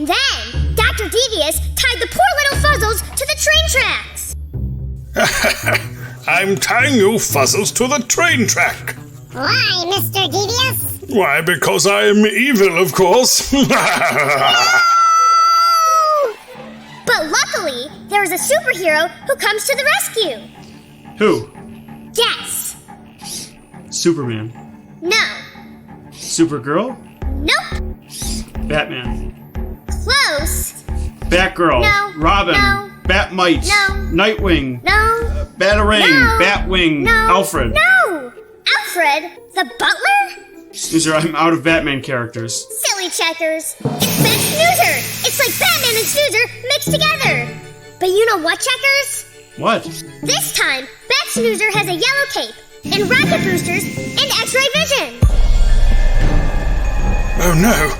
And then Dr. Devious tied the poor little Fuzzles to the train tracks. I'm tying you Fuzzles to the train track. Why, Mr. Devious? Why, because I am evil, of course. But luckily, there is a superhero who comes to the rescue. Who? Guess. Superman. No. Supergirl? Nope. Batman. Close. Batgirl. No. Robin. No. Batmite. No. Nightwing. No. Batarang. No. Batwing. No. Alfred. No. Alfred? The butler? Snoozer, I'm out of Batman characters. Silly checkers. It's Bat Snoozer. It's like Batman and Snoozer mixed together. But you know what, checkers? What? This time, Bat Snoozer has a yellow cape, and rocket boosters, and X-ray vision. Oh no,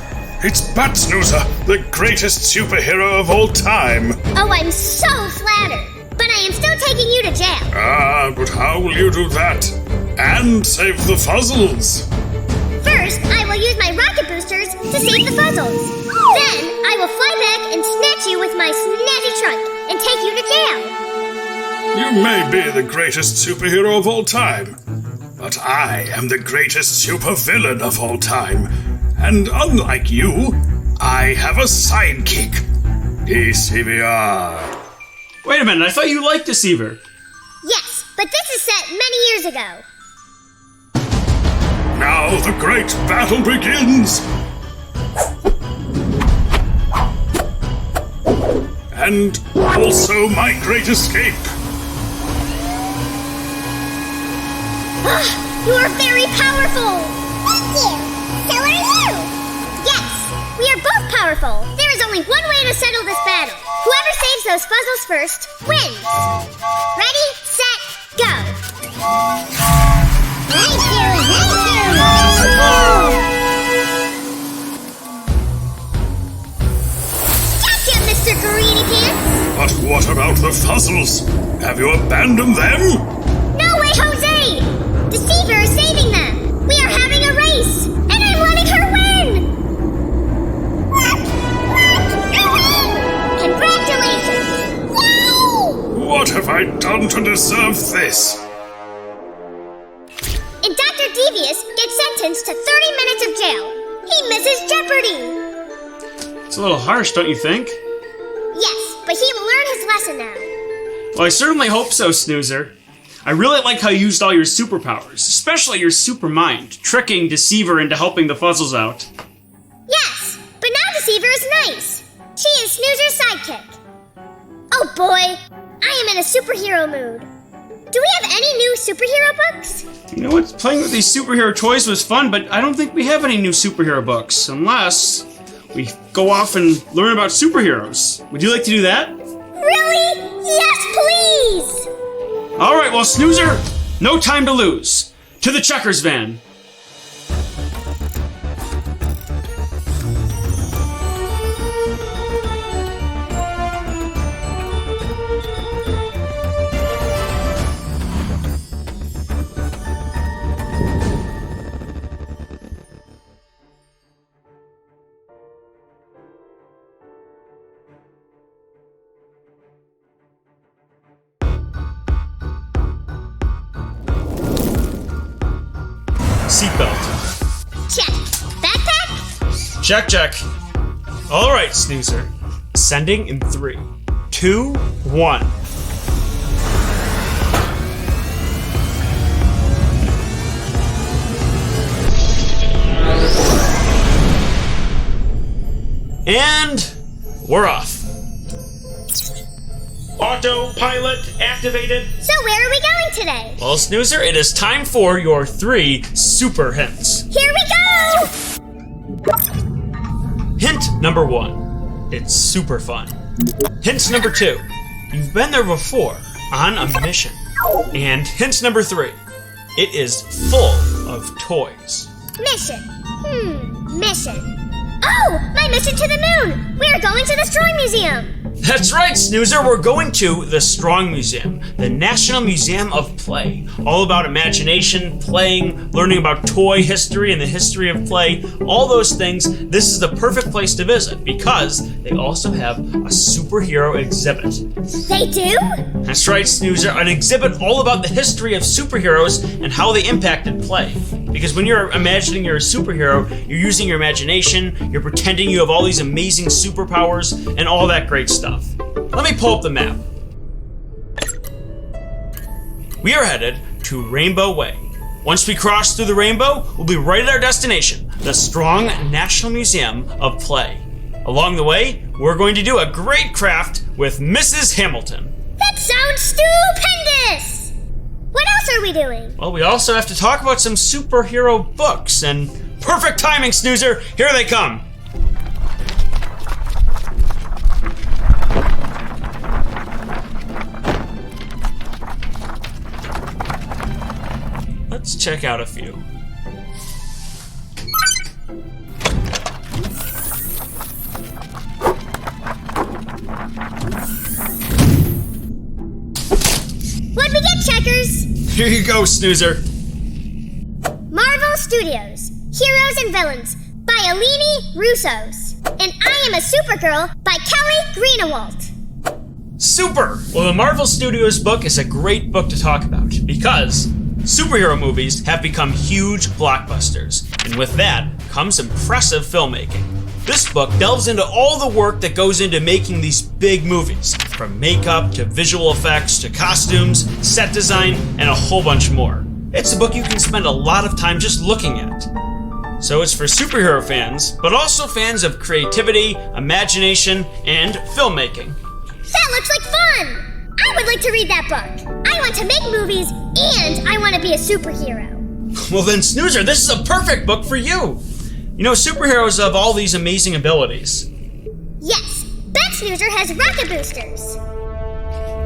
it's Bat Snoozer, the greatest superhero of all time. Oh, I'm so flattered. But I am still taking you to jail. But how will you do that? And save the Fuzzles? First, I will use my rocket boosters to save the Fuzzles. Then, I will fly back and snatch you with my snazzy trunk and take you to jail. You may be the greatest superhero of all time, but I am the greatest supervillain of all time. And unlike you, I have a sidekick. DCVR. Wait a minute, I thought you liked Deceiver. Yes, but this is set many years ago. Now the great battle begins! And also my great escape. You are very powerful! Thank you! So are you! Yes, we are both powerful. There is only one way to settle this battle. Whoever saves those Fuzzles first wins. Ready, set, go! Thank you! Gotcha, Mr. Greedy Pants! But what about the Fuzzles? Have you abandoned them? No way, Jose! Deceiver is saving them! We are having a race! And I'm letting her win! Congratulations! What have I done to deserve this? And Dr. Devious gets sentenced to 30 minutes of jail. He misses Jeopardy! It's a little harsh, don't you think? Yes, but he will learn his lesson now. Well, I certainly hope so, Snoozer. I really like how you used all your superpowers, especially your super mind, tricking Deceiver into helping the Fuzzles out. Yes, but now Deceiver is nice. She is Snoozer's sidekick. Oh boy, I am in a superhero mood. Do we have any new superhero books? You know what? Playing with these superhero toys was fun, but I don't think we have any new superhero books, unless we go off and learn about superheroes. Would you like to do that? Really? Yes, please! All right, well, Snoozer, no time to lose. To the checkers van. Seatbelt. Check. Backpack? Check, check. All right, Snoozer. Sending in 3, 2, 1. And we're off. Autopilot activated. So where are we going today? Well, Snoozer, it is time for your 3 super hints. Here we go! Hint number 1. It's super fun. Hint number 2. You've been there before on a mission. And hint number 3. It is full of toys. Mission. Mission. Oh, my mission to the moon! We are going to the Strong Museum! That's right, Snoozer. We're going to the Strong Museum, the National Museum of Play. All about imagination, playing, learning about toy history and the history of play, all those things. This is the perfect place to visit because they also have a superhero exhibit. They do? That's right, Snoozer. An exhibit all about the history of superheroes and how they impacted play. Because when you're imagining you're a superhero, you're using your imagination, you're pretending you have all these amazing superpowers, and all that great stuff. Let me pull up the map. We are headed to Rainbow Way. Once we cross through the rainbow, we'll be right at our destination, the Strong National Museum of Play. Along the way, we're going to do a great craft with Mrs. Hamilton. That sounds stupendous! What else are we doing? Well, we also have to talk about some superhero books, and perfect timing, Snoozer! Here they come! Let's check out a few. What'd we get, Checkers? Here you go, Snoozer. Marvel Studios, Heroes and Villains by Alini Russos. And I Am a Supergirl by Kelly Greenawalt. Super! Well, the Marvel Studios book is a great book to talk about because superhero movies have become huge blockbusters, and with that comes impressive filmmaking. This book delves into all the work that goes into making these big movies, from makeup to visual effects to costumes, set design, and a whole bunch more. It's a book you can spend a lot of time just looking at. So it's for superhero fans, but also fans of creativity, imagination, and filmmaking. That looks like fun! I would like to read that book. I want to make movies, and I want to be a superhero. Well then, Snoozer, this is a perfect book for you. You know, superheroes have all these amazing abilities. Yes, Bet Snoozer has rocket boosters.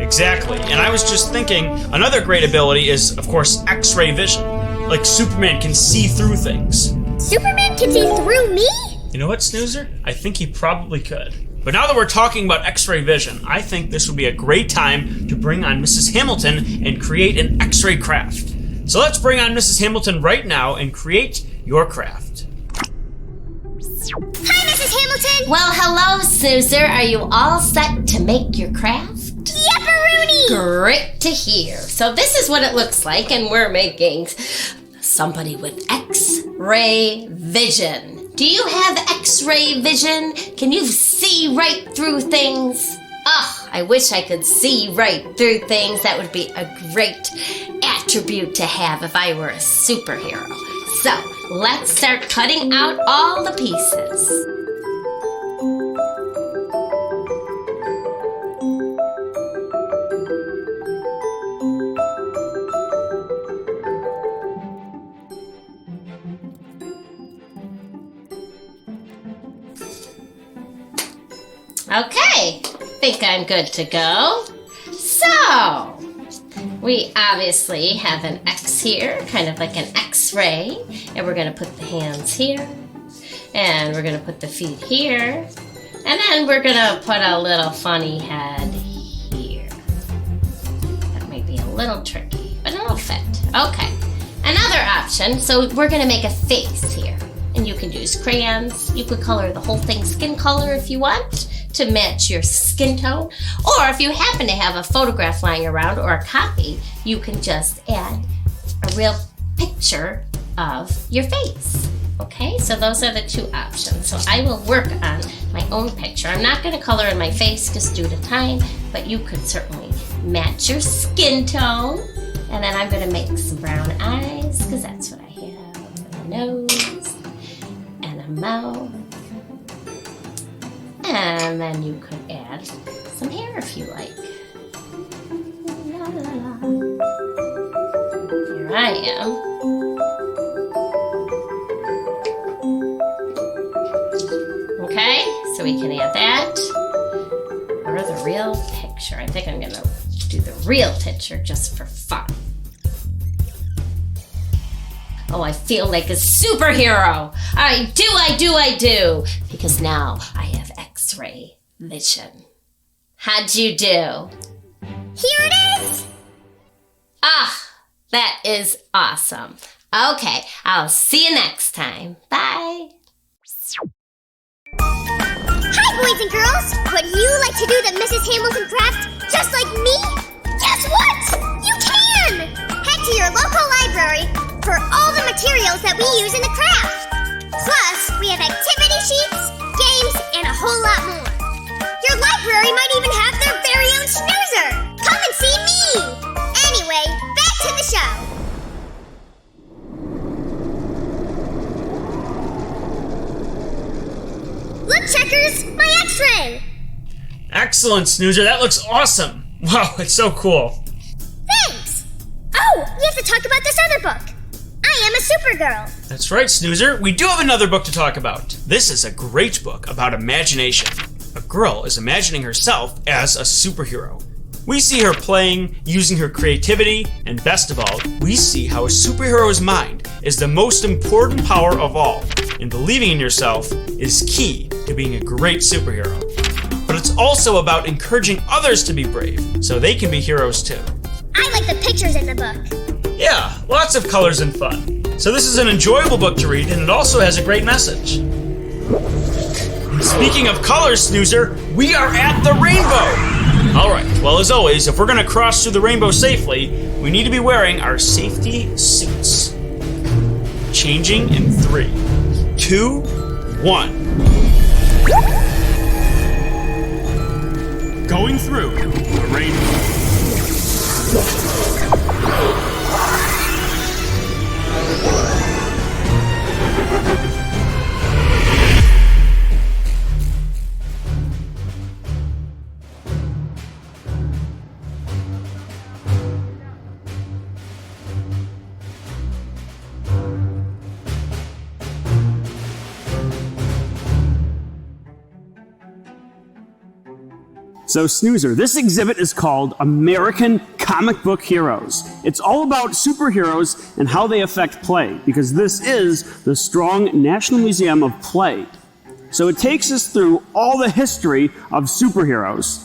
Exactly, and I was just thinking, another great ability is, of course, X-ray vision. Like Superman can see through things. Superman can see through me? You know what, Snoozer? I think he probably could. But now that we're talking about X-ray vision, I think this would be a great time to bring on Mrs. Hamilton and create an X-ray craft. So let's bring on Mrs. Hamilton right now and create your craft. Hi, Mrs. Hamilton! Well, hello, Snoozer. Are you all set to make your craft? Yepperoonie! Great to hear. So this is what it looks like, and we're making somebody with X-ray vision. Do you have X-ray vision? Can you see right through things? Oh, I wish I could see right through things. That would be a great attribute to have if I were a superhero. So, let's start cutting out all the pieces. Okay, think I'm good to go. So, we obviously have an X here, kind of like an X-ray, and we're going to put the hands here, and we're going to put the feet here, and then we're going to put a little funny head here. That might be a little tricky, but it'll fit. Okay, another option, so we're going to make a face here, and you can use crayons. You could color the whole thing skin color if you want, to match your skin tone, or if you happen to have a photograph lying around or a copy, you can just add a real picture of your face. Okay, so those are the two options. So I will work on my own picture. I'm not going to color in my face just due to time, but you could certainly match your skin tone. And then I'm going to make some brown eyes, because that's what I have, and a nose, and a mouth. And then you could add some hair if you like. La, la, la. Here I am. Okay, so we can add that. Or the real picture. I think I'm gonna do the real picture just for fun. Oh, I feel like a superhero. I do. Because now I have X-ray vision. How'd you do? Here it is! Ah, that is awesome. Okay, I'll see you next time. Bye. Hi, boys and girls! Would you like to do the Mrs. Hamilton craft just like me? Guess what? You can! Head to your local library for all the materials that we use in the craft. Plus, we have activity sheets, games, and a whole lot more. Your library might even have their very own Snoozer! Come and see me! Anyway, back to the show. Look, Checkers! My X-ray! Excellent, Snoozer. That looks awesome. Wow, it's so cool. Thanks! Oh, we have to talk about this other book. I am a Supergirl. That's right, Snoozer. We do have another book to talk about. This is a great book about imagination. A girl is imagining herself as a superhero. We see her playing, using her creativity, and best of all, we see how a superhero's mind is the most important power of all, and believing in yourself is key to being a great superhero. But it's also about encouraging others to be brave, so they can be heroes too. I like the pictures in the book. Yeah, lots of colors and fun. So this is an enjoyable book to read, and it also has a great message. Speaking of colors, Snoozer, we are at the rainbow! Alright, well as always, if we're gonna cross through the rainbow safely, we need to be wearing our safety suits. Changing in 3, 2, 1. Going through the rainbow. So Snoozer, this exhibit is called American Comic Book Heroes. It's all about superheroes and how they affect play, because this is the Strong National Museum of Play. So it takes us through all the history of superheroes.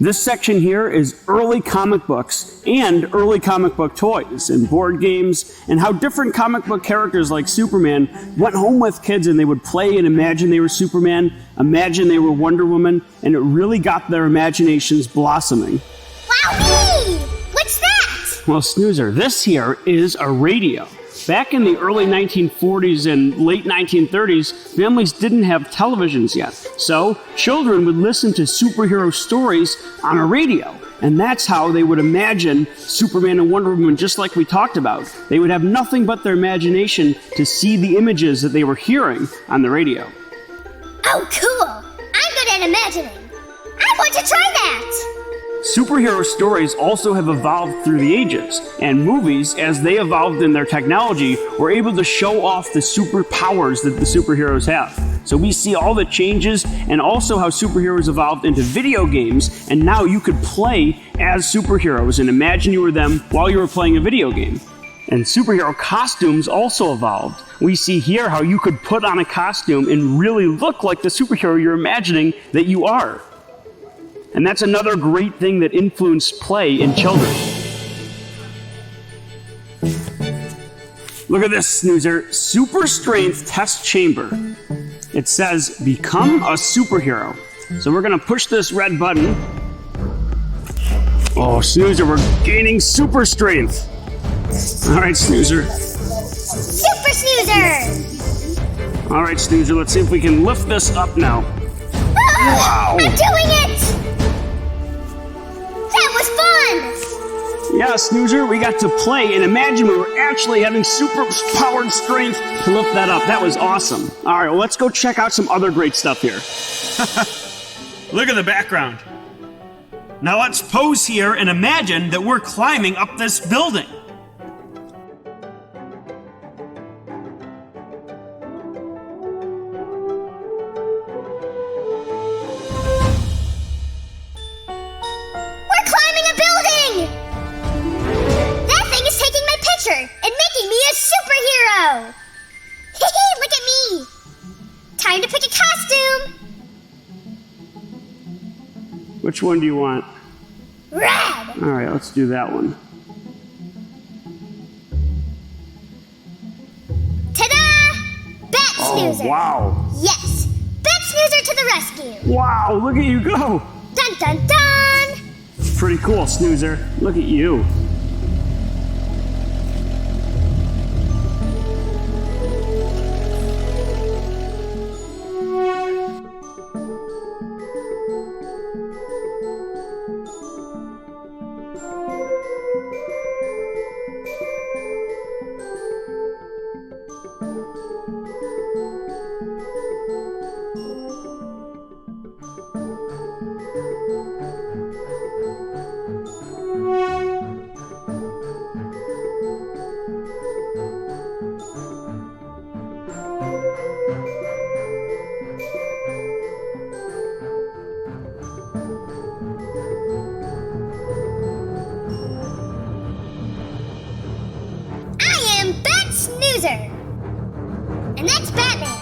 This section here is early comic books and early comic book toys and board games, and how different comic book characters like Superman went home with kids and they would play and imagine they were Superman, imagine they were Wonder Woman, and it really got their imaginations blossoming. Wowee! What's that? Well, Snoozer, this here is a radio. Back in the early 1940s and late 1930s, families didn't have televisions yet. So children would listen to superhero stories on a radio. And that's how they would imagine Superman and Wonder Woman, just like we talked about. They would have nothing but their imagination to see the images that they were hearing on the radio. Oh, cool! I'm good at imagining. I want to try that! Superhero stories also have evolved through the ages, and movies, as they evolved in their technology, were able to show off the superpowers that the superheroes have. So we see all the changes, and also how superheroes evolved into video games, and now you could play as superheroes and imagine you were them while you were playing a video game. And superhero costumes also evolved. We see here how you could put on a costume and really look like the superhero you're imagining that you are. And that's another great thing that influenced play in children. Look at this, Snoozer. Super Strength Test Chamber. It says, become a superhero. So we're going to push this red button. Oh, Snoozer, we're gaining super strength. All right, Snoozer. Super Snoozer! All right, Snoozer, let's see if we can lift this up now. Wow! I'm doing it! That was fun! Yeah, Snoozer, we got to play and imagine we were actually having super-powered strength to lift that up. That was awesome. All right, well, let's go check out some other great stuff here. Look at the background. Now let's pose here and imagine that we're climbing up this building. And making me a superhero! Which one do you want? Red! Alright, let's do that one. Ta-da! Bat Snoozer! Oh, wow. Yes! Bat Snoozer to the rescue! Wow, look at you go! Dun dun dun! Pretty cool, Snoozer. Look at you. I am Bat Snoozer! And that's Batman!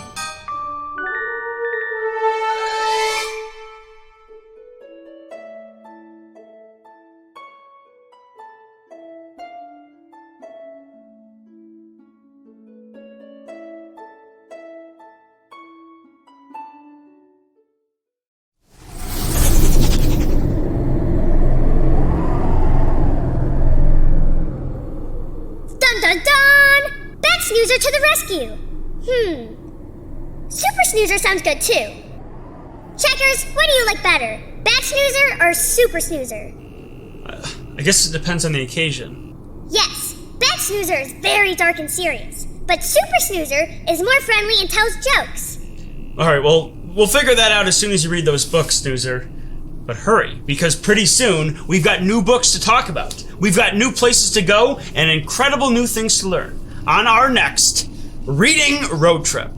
Dun dun dun! Bat Snoozer to the rescue! Super Snoozer sounds good too. Checkers, what do you like better? Bat Snoozer or Super Snoozer? I guess it depends on the occasion. Yes, Bat Snoozer is very dark and serious, but Super Snoozer is more friendly and tells jokes. Alright, well, we'll figure that out as soon as you read those books, Snoozer. But hurry, because pretty soon we've got new books to talk about. We've got new places to go and incredible new things to learn on our next Reading Road Trip.